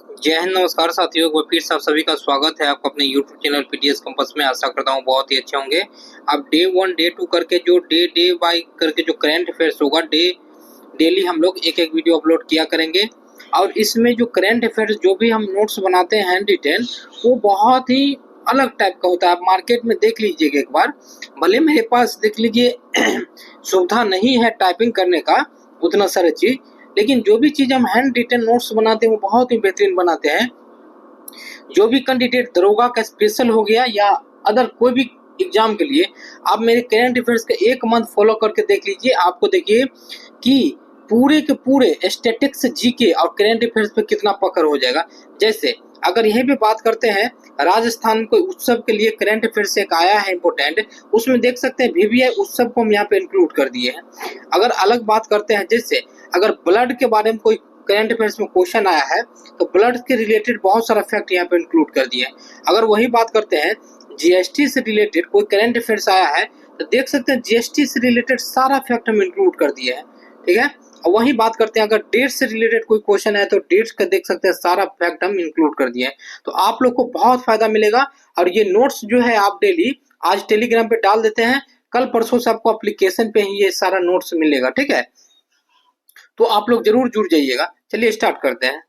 जय हिंद, नमस्कार साथियों। एक बार फिर से आप सभी का स्वागत है आपका अपने YouTube चैनल पीटीएस कंपास में। आशा करता हूँ बहुत ही अच्छे होंगे। अब डे 1 डे 2 करके जो डे बाय करके जो करंट अफेयर्स होगा डेली हम लोग एक एक वीडियो अपलोड किया करेंगे। और इसमें जो करंट अफेयर्स जो भी हम नोट्स बनाते हैं हैंड रिटेन, वो बहुत ही अलग टाइप का होता है। आप मार्केट में देख लीजिएगा एक बार, भले मेरे पास देख लीजिए सुविधा नहीं है टाइपिंग करने का उतना सारा चीज, लेकिन जो भी चीज हम हैंड रिटन नोट्स बनाते हैं वो बहुत ही बेहतरीन बनाते हैं। जो भी कैंडिडेट दरोगा का स्पेशल हो गया या अदर कोई भी एग्जाम के लिए, आप मेरे करंट अफेयर्स का एक मंथ फॉलो करके देख लीजिए। आपको देखिए कि पूरे के पूरे स्टैटिक्स, जीके और करंट अफेयर्स पे कितना पकड़ हो जाएगा। जैसे अगर यहीं पे बात करते हैं, राजस्थान को उत्सव के लिए करंट अफेयर्स एक आया है इंपोर्टेंट, उसमें देख सकते हैं वीवीआई उत्सव को हम यहाँ पे इंक्लूड कर दिए हैं। अगर अलग बात करते हैं, जैसे अगर ब्लड के बारे में कोई करंट अफेयर्स में क्वेश्चन आया है, तो ब्लड के रिलेटेड बहुत सारा फैक्ट यहाँ पे इंक्लूड कर दिए हैं। अगर वही बात करते हैं जीएसटी से रिलेटेड कोई करंट अफेयर्स आया है, तो देख सकते हैं जीएसटी से रिलेटेड सारा फैक्ट हम इंक्लूड कर दिए हैं। ठीक है, और वही बात करते हैं अगर डेट से रिलेटेड कोई क्वेश्चन है, तो डेट्स का देख सकते हैं सारा फैक्ट हम इंक्लूड कर दिए हैं। तो आप लोग को बहुत फायदा मिलेगा। और ये नोट्स जो है आप डेली आज टेलीग्राम पे डाल देते हैं, कल परसों से आपको एप्लीकेशन पे ही ये सारा नोट्स मिलेगा। ठीक है, तो आप लोग जरूर जुड़ जाइएगा। चलिए स्टार्ट करते हैं।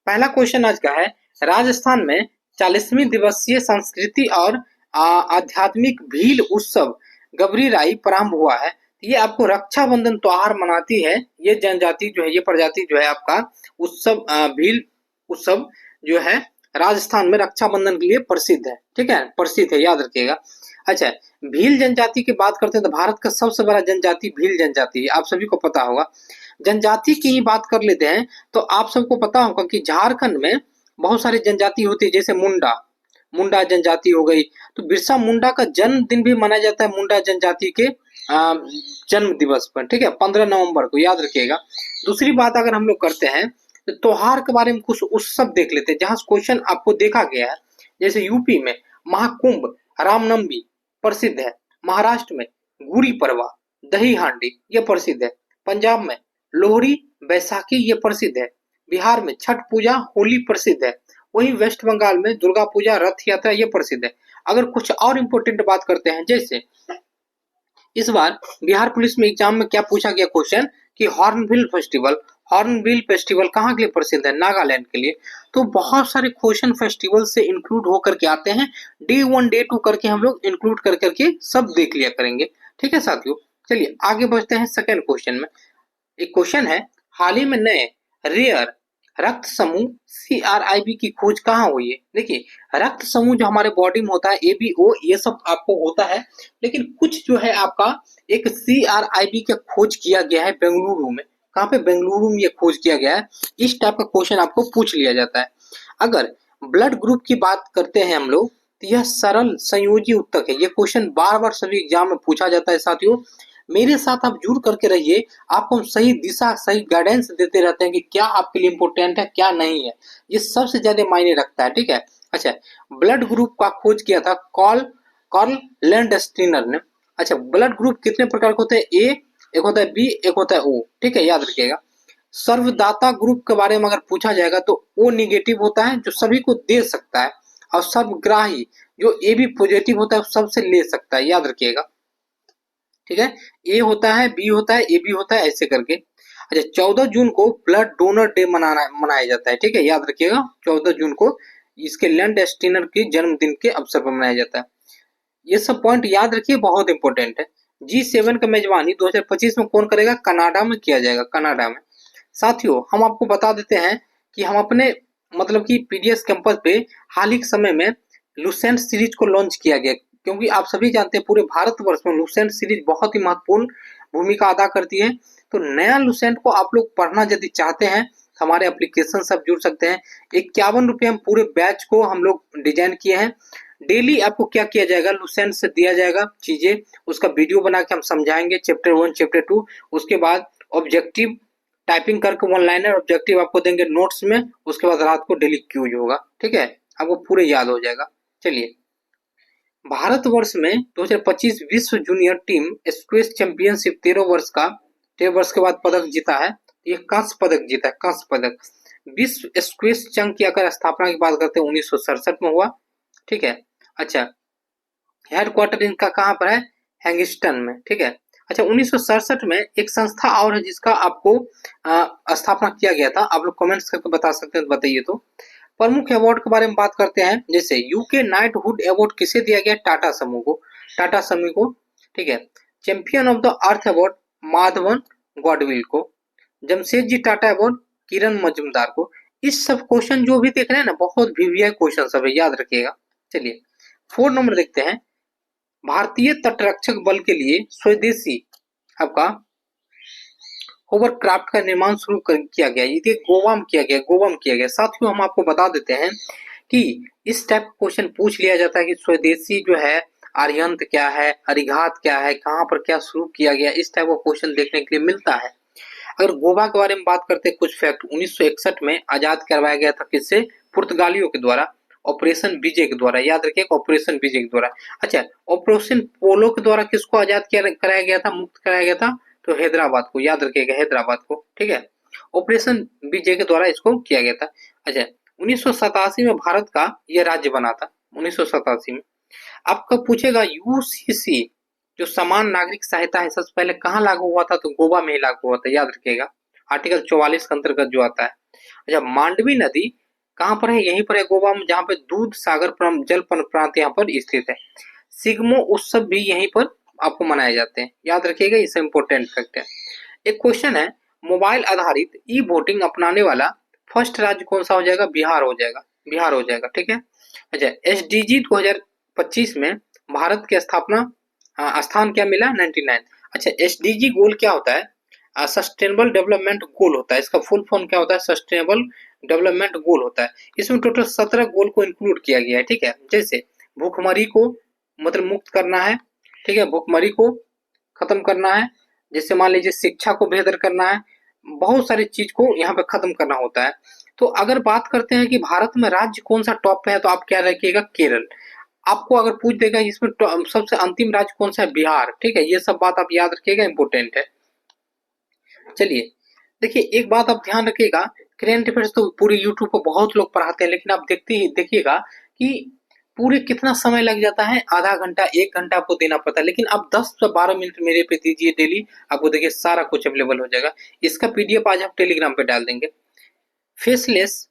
पहला क्वेश्चन आज का है, राजस्थान में 40वीं दिवसीय संस्कृति और आध्यात्मिक भील उत्सव गबरी राई प्रारंभ हुआ है। ये आपको रक्षाबंधन त्योहार मनाती है। ये जनजाति जो है, ये प्रजाति जो है आपका उत्सव, भील उत्सव जो है राजस्थान में रक्षाबंधन के लिए प्रसिद्ध है। ठीक है, प्रसिद्ध है, याद रखिएगा। अच्छा, भील जनजाति की बात करते हैं तो भारत का सबसे बड़ा जनजाति भील जनजाति है, आप सभी को पता होगा। जनजाति की ही बात कर लेते हैं तो आप सबको पता होगा कि झारखंड में बहुत सारी जनजाति होती है, जैसे मुंडा मुंडा जनजाति हो गई। तो बिरसा मुंडा का जन्मदिन भी मनाया जाता है मुंडा जनजाति के जन्म दिवस पर। ठीक है, 15 नवंबर को, याद रखिएगा। दूसरी बात अगर हम लोग करते हैं तो त्योहार के बारे में कुछ उत्सव देख लेते हैं जहां क्वेश्चन आपको देखा गया है। जैसे यूपी में महाकुंभ रामनवमी प्रसिद्ध है, महाराष्ट्र में गुड़ी पड़वा दही हांडी ये प्रसिद्ध है, पंजाब में लोहड़ी बैसाखी ये प्रसिद्ध है, बिहार में छठ पूजा होली प्रसिद्ध है, वहीं वेस्ट बंगाल में दुर्गा पूजा रथ यात्रा ये प्रसिद्ध है। अगर कुछ और इम्पोर्टेंट बात करते हैं, जैसे इस बार बिहार पुलिस में एग्जाम में क्या पूछा गया क्वेश्चन कि हॉर्नबिल फेस्टिवल कहाँ के लिए प्रसिद्ध है? नागालैंड के लिए। तो बहुत सारे क्वेश्चन फेस्टिवल से इंक्लूड होकर के आते हैं। डे 1 डे 2 करके हम लोग इंक्लूड कर करके सब देख लिया करेंगे। ठीक है साथियों, चलिए आगे बढ़ते हैं सेकंड क्वेश्चन में। एक क्वेश्चन है, हाल ही में नए रेयर रक्त समूह CRIB की खोज कहाँ हुई है? देखिए, रक्त समूह जो हमारे बॉडी में होता है ABO ये सब आपको होता है, लेकिन कुछ जो है आपका एक CRIB का खोज किया गया है बेंगलुरु में। कहाँ पे? बेंगलुरु में ये खोज किया गया है। इस टाइप का क्वेश्चन आपको पूछ लिया जाता है। अगर ब्लड ग्रुप की बात करते हैं हम लोग, तो यह सरल संयोजी उत्तक है। ये क्वेश्चन बार बार सभी एग्जाम में पूछा जाता है साथियों। मेरे साथ आप जुड़ करके रहिए, आपको हम सही दिशा सही गाइडेंस देते रहते हैं कि क्या आपके लिए इम्पोर्टेंट है क्या नहीं है। ये सबसे ज्यादा मायने रखता है। ठीक है, अच्छा, ब्लड ग्रुप का खोज किया था कार्ल लैंडस्टीनर ने। अच्छा, ब्लड ग्रुप कितने प्रकार के होते हैं? ए एक होता है, बी एक होता है, ओ। ठीक है, याद रखिएगा। सर्वदाता ग्रुप के बारे में अगर पूछा जाएगा तो ओ निगेटिव होता है, जो सभी को दे सकता है, और सर्वग्राही जो ए बी पॉजिटिव होता है सबसे ले सकता है, याद रखिएगा। ठीक है, ए होता है, बी होता है, ए बी होता है, ऐसे करके। अच्छा, 14 जून को ब्लड डोनर डे मनाया जाता है। ठीक है, याद रखिएगा, 14 जून को इसके लैंड स्टीनर के जन्मदिन के अवसर पर मनाया जाता है। ये सब पॉइंट याद रखिए, बहुत इंपॉर्टेंट है। G7 का मेजबानी 2025 में कौन करेगा? कनाडा में किया जाएगा, कनाडा में। साथियों, हम आपको बता देते हैं कि हम अपने मतलब कि पीडीएस कैंपस पे हाल ही के समय में लुसेंट सीरीज को लॉन्च किया गया, क्योंकि आप सभी जानते हैं पूरे भारतवर्ष में लुसेंट सीरीज बहुत ही महत्वपूर्ण भूमिका अदा करती है। तो नया लुसेंट को आप लोग पढ़ना यदि चाहते हैं, हमारे एप्लीकेशन सब जुड़ सकते हैं। 51 रुपये हम पूरे बैच को हम लोग डिजाइन किए हैं। डेली आपको क्या किया जाएगा, लुसेंट से दिया जाएगा चीजें, उसका वीडियो बना के हम समझाएंगे, चैप्टर 1 चैप्टर 2। उसके बाद ऑब्जेक्टिव टाइपिंग करके 1 लाइनर ऑब्जेक्टिव आपको देंगे नोट्स में। उसके बाद रात को डेली क्यूज होगा। ठीक है, आपको पूरे याद हो जाएगा। चलिए, भारतवर्ष में 2025 विश्व जूनियर टीम स्क्वैश चैंपियनशिप 13 वर्ष के बाद पदक जीता है। ये कांस्य पदक जीता है, कांस्य पदक। विश्व स्क्वैश संघ की अगर स्थापना की बात करते हैं 1967 में हुआ, ठीक है। अच्छा, हेडक्वार्टर इनका कहाँ पर है, हैंगिस्टन में, ठीक है। अच्छा, 1967 में एक संस्था और है जिसका आपको स्थापना किया गया था, आप लोग कमेंट्स करके बता सकते हैं, बताइए तो। प्रमुख अवार्ड के बारे में बात करते हैं, जैसे यूके नाइटहुड अवार्ड किसे दिया गया, टाटा समूह को, टाटा समूह को, ठीक है। Champion of the earth award Madhavan Gadgil को, जमशेदजी टाटा अवार्ड किरण मजूमदार को। इस सब क्वेश्चन जो भी देख रहे हैं ना, बहुत वीवीआई क्वेश्चन सब है, याद रखिएगा। चलिए 4 नंबर देखते हैं, भारतीय तटरक्षक बल के लिए स्वदेशी आपका होवरक्राफ्ट का निर्माण शुरू किया गया, ये गोवा में किया गया, गोवा में किया गया। साथियों हम आपको बता देते हैं कि इस टाइप का क्वेश्चन पूछ लिया जाता है कि स्वदेशी जो है आर्यंत क्या है, अरिघात क्या है, कहाँ पर क्या शुरू किया गया, इस टाइप का क्वेश्चन देखने के लिए मिलता है। अगर गोवा के बारे में बात करते हैं, कुछ फैक्ट, 1961 में आजाद करवाया गया था, किससे, पुर्तगालियों के द्वारा, ऑपरेशन विजय के द्वारा, याद रखिए, ऑपरेशन विजय के द्वारा। अच्छा, ऑपरेशन पोलो के द्वारा किसको आजाद कराया गया था, मुक्त कराया गया था, तो हैदराबाद को, याद रखिएगा, हैदराबाद को, ठीक है। ऑपरेशन विजय के द्वारा इसको किया गया था। अच्छा, 1987 में भारत का यह राज्य बना था, 1987 में। आपका पूछेगा यूसीसी जो समान नागरिक सहायता है सबसे पहले कहाँ लागू हुआ था, तो गोवा में ही लागू हुआ था, याद रखिएगा, आर्टिकल 44 के अंतर्गत जो आता है। अच्छा, मांडवी नदी कहाँ पर है, यहीं पर है गोवा में, जहाँ पे दूध सागर जल प्रांत यहाँ पर स्थित है। सिग्मो उत्सव भी यहीं पर आपको मनाए जाते हैं, याद रखिएगा, ये इंपॉर्टेंट फैक्ट है। एक क्वेश्चन है, मोबाइल आधारित ई वोटिंग अपनाने वाला फर्स्ट राज्य कौन सा हो जाएगा, बिहार हो जाएगा, बिहार हो जाएगा, ठीक है। अच्छा, एसडीजी 2025 में भारत की स्थापना स्थान क्या मिला, 99। अच्छा, एसडीजी गोल क्या होता है, सस्टेनेबल डेवलपमेंट गोल होता है, इसका फुल फॉर्म क्या होता है, सस्टेनेबल डेवलपमेंट गोल होता है। इसमें टोटल 17 गोल को इंक्लूड किया गया है, ठीक है। जैसे भूखमरी को मतलब मुक्त करना है, ठीक है, भूखमरी को खत्म करना है, जैसे मान लीजिए शिक्षा को बेहतर करना है, बहुत सारी चीज को यहाँ पे खत्म करना होता है। तो अगर बात करते हैं कि भारत में राज्य कौन सा टॉप पे है, तो आप क्या रखिएगा, केरल। आपको अगर पूछ देगा इसमें सबसे अंतिम राज्य कौन सा है, बिहार, ठीक है। ये सब बात आप याद रखिएगा, इंपोर्टेंट है। चलिए देखिए, एक बात आप ध्यान रखिएगा, करेंट अफेयर्स तो पूरे यूट्यूब पर बहुत लोग पढ़ाते हैं, लेकिन आप देखिएगा कि पूरे कितना समय लग जाता है, आधा घंटा 1 घंटा आपको देना पड़ता है, लेकिन आप 10 से 12 मिनट मेरे पे दीजिए डेली, आपको देखिए सारा कुछ अवेलेबल हो जाएगा। इसका पीडीएफ आज हम टेलीग्राम पे डाल देंगे। फेसलेस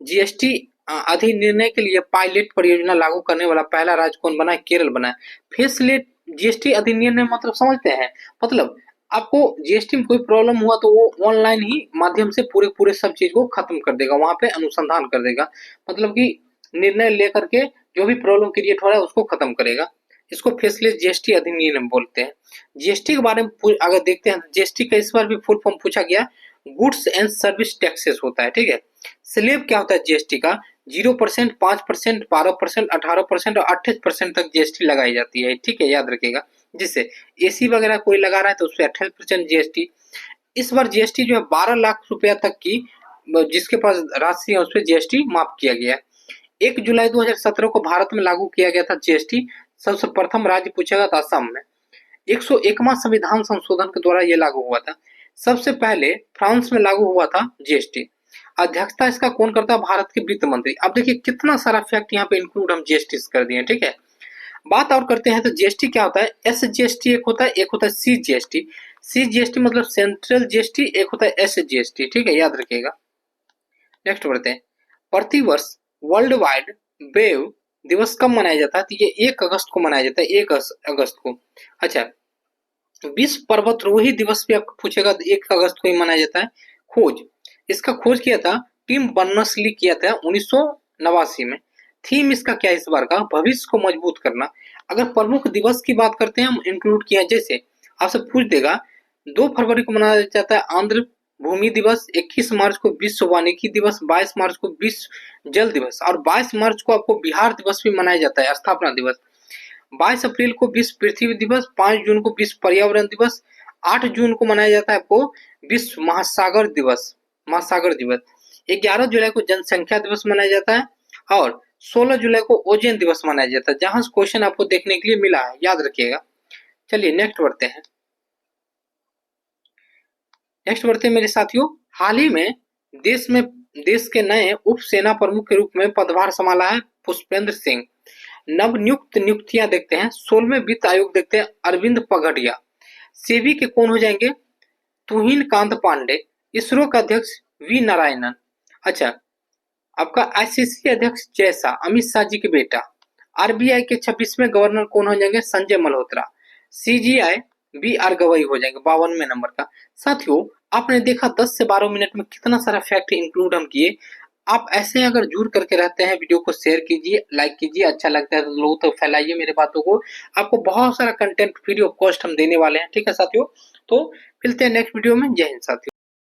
जीएसटी अधिनिर्णय के लिए पायलट परियोजना लागू करने वाला पहला राज्य कौन बना है, केरल बना है। फेसलेस जीएसटी अधिनियम मतलब समझते हैं, मतलब आपको जीएसटी में कोई प्रॉब्लम हुआ तो वो ऑनलाइन ही माध्यम से पूरे सब चीज को खत्म कर देगा, वहां पे अनुसंधान कर देगा, मतलब कि निर्णय लेकर के जो भी प्रॉब्लम क्रिएट हो रहा है उसको खत्म करेगा। इसको फेसलेस जीएसटी अधिनियम बोलते हैं। जीएसटी के बारे में अगर देखते हैं, जीएसटी का इस बार भी फुल फॉर्म पूछा गया, गुड्स एंड सर्विस टैक्सेस होता है, ठीक है। स्लैब क्या होता है जीएसटी का, 0%, 5%, 12%, 18% और 28% तक जीएसटी लगाई जाती है, ठीक है, याद रखिएगा। जिससे एसी वगैरह कोई लगा रहा है तो उस पर 28% जीएसटी। इस बार जीएसटी जो है 12 लाख रुपया तक की जिसके पास राशि है उस पर जीएसटी माफ किया गया है। 1 जुलाई 2017 को भारत में लागू किया गया था जीएसटी। सबसे प्रथम राज्य पूछेगा तो असम में। 101वां संविधान संशोधन के द्वारा यह लागू हुआ था। सबसे पहले फ्रांस में लागू हुआ था जीएसटी। अध्यक्षता इसका कौन करता है, भारत के वित्त मंत्री। अब देखिए कितना सारा फैक्ट यहाँ पे इंक्लूड हम जीएसटी कर दिए, ठीक है। बात और करते हैं तो जीएसटी क्या होता है, एस जीएसटी एक होता है सी जीएसटी। सी जीएसटी मतलब सेंट्रल जीएसटी, एक होता है एस जीएसटी, ठीक है, याद रखिएगा। नेक्स्ट बढ़ते हैं, प्रतिवर्ष वर्ल्ड वाइड वेव दिवस कब मनाया जाता है, तो ये 1 अगस्त को मनाया जाता है, 1 अगस्त को। अच्छा, विश्व पर्वतारोही दिवस भी आपको पूछेगा तो 1 अगस्त को ही मनाया जाता है। खोज, इसका खोज किया था टिम बर्नर्स-ली किया था 1989 में। थीम इसका क्या है इस बार का, भविष्य को मजबूत करना। अगर प्रमुख दिवस की बात करते हैं हम इंक्लूड किया, जैसे आपसे पूछ देगा 2 फरवरी को मनाया जाता है आंध्र भूमि दिवस, 21 मार्च को विश्व वानिकी दिवस, 22 मार्च को विश्व जल दिवस और 22 मार्च को आपको बिहार दिवस भी मनाया जाता है, स्थापना दिवस। 22 अप्रैल को विश्व पृथ्वी दिवस, 5 जून को विश्व पर्यावरण दिवस, 8 जून को मनाया जाता है आपको विश्व महासागर दिवस, महासागर दिवस। 11 जुलाई को जनसंख्या दिवस मनाया जाता है और 16 जुलाई को ओजोन दिवस मनाया जाता है, जहां से क्वेश्चन आपको देखने के लिए मिला है, याद रखिएगा। चलिए नेक्स्ट बढ़ते हैं, नेक्स्ट बढ़ते हैं मेरे साथियों, हाल ही में देश के नए उप सेना प्रमुख के रूप में पदभार संभाला है पुष्पेंद्र सिंह। नवनियुक्त नियुक्तियां देखते हैं। 16वें वित्त आयोग देखते हैं अरविंद पगडिया। सेबी के कौन हो जाएंगे? तुहिन कांत पांडे। इसरो का अध्यक्ष वी नारायणन। अच्छा, आपका आईसीसी अध्यक्ष जय शाह, अमित शाह जी के बेटा। आरबीआई के 26वें गवर्नर कौन हो जाएंगे? Sanjay Malhotra. CJI B R Gavai हो जाएंगे 52वें नंबर का। साथियों, आपने देखा 10 से 12 मिनट में कितना सारा फैक्ट इंक्लूड हम किए। आप ऐसे अगर जुड़ करके रहते हैं, वीडियो को शेयर कीजिए, लाइक कीजिए, अच्छा लगता है तो लोगों तक फैलाइए मेरे बातों को। आपको बहुत सारा कंटेंट फ्री ऑफ कॉस्ट हम देने वाले हैं, ठीक है साथियों। तो मिलते हैं नेक्स्ट वीडियो में। जय हिंद साथियों।